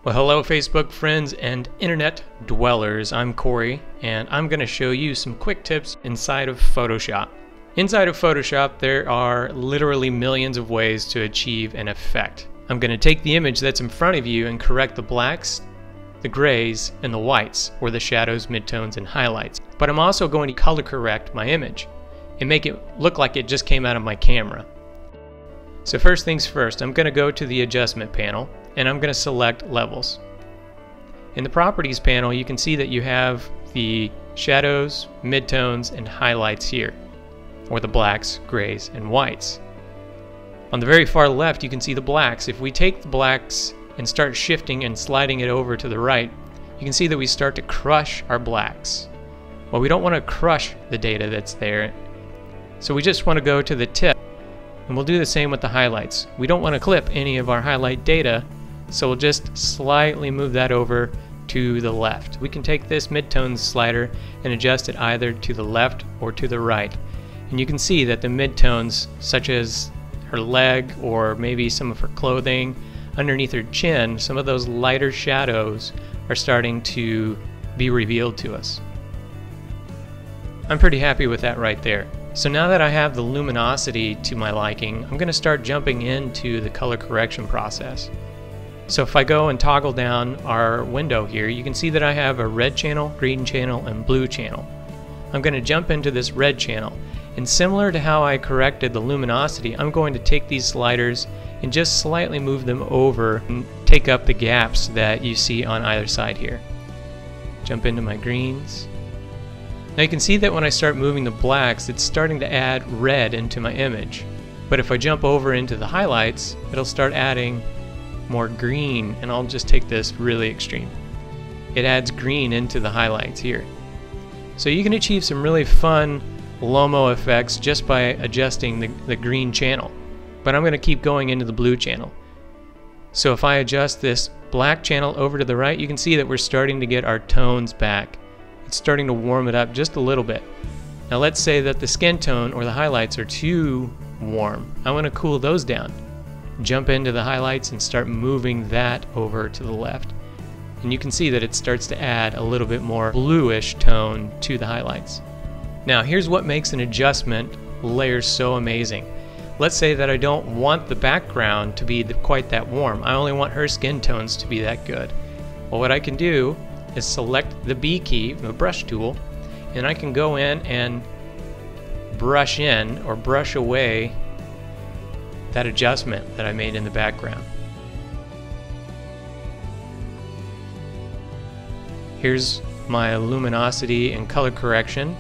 Well, hello Facebook friends and internet dwellers. I'm Corey, and I'm going to show you some quick tips inside of Photoshop. Inside of Photoshop, there are literally millions of ways to achieve an effect. I'm going to take the image that's in front of you and correct the blacks, the grays, and the whites, or the shadows, midtones, and highlights. But I'm also going to color correct my image and make it look like it just came out of my camera. So first things first, I'm going to go to the adjustment panel and I'm going to select levels. In the properties panel, you can see that you have the shadows, midtones, and highlights here, or the blacks, grays, and whites. On the very far left, you can see the blacks. If we take the blacks and start shifting and sliding it over to the right, you can see that we start to crush our blacks. Well, we don't want to crush the data that's there, so we just want to go to the tip. And we'll do the same with the highlights. We don't want to clip any of our highlight data, so we'll just slightly move that over to the left. We can take this midtones slider and adjust it either to the left or to the right. And you can see that the midtones, such as her leg or maybe some of her clothing, underneath her chin, some of those lighter shadows are starting to be revealed to us. I'm pretty happy with that right there. So now that I have the luminosity to my liking, I'm going to start jumping into the color correction process. So if I go and toggle down our window here, you can see that I have a red channel, green channel, and blue channel. I'm going to jump into this red channel, and similar to how I corrected the luminosity, I'm going to take these sliders and just slightly move them over and take up the gaps that you see on either side here. Jump into my greens. Now you can see that when I start moving the blacks, it's starting to add red into my image. But if I jump over into the highlights, it'll start adding more green, and I'll just take this really extreme. It adds green into the highlights here. So you can achieve some really fun Lomo effects just by adjusting the green channel. But I'm going to keep going into the blue channel. So if I adjust this black channel over to the right, you can see that we're starting to get our tones back. It's starting to warm it up just a little bit. Now let's say that the skin tone or the highlights are too warm. I want to cool those down. Jump into the highlights and start moving that over to the left. And you can see that it starts to add a little bit more bluish tone to the highlights. Now here's what makes an adjustment layer so amazing. Let's say that I don't want the background to be quite that warm. I only want her skin tones to be that good. Well, what I can do is select the B key, the brush tool, and I can go in and brush in or brush away that adjustment that I made in the background. Here's my luminosity and color correction,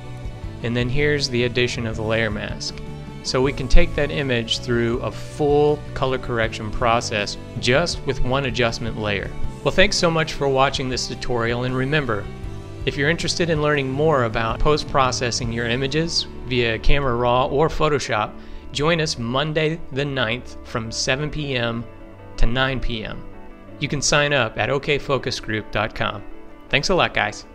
and then here's the addition of the layer mask. So we can take that image through a full color correction process just with one adjustment layer. Well, thanks so much for watching this tutorial, and remember, if you're interested in learning more about post-processing your images via Camera Raw or Photoshop, join us Monday the 9th from 7 p.m. to 9 p.m. You can sign up at okfocusgroup.com. Thanks a lot, guys.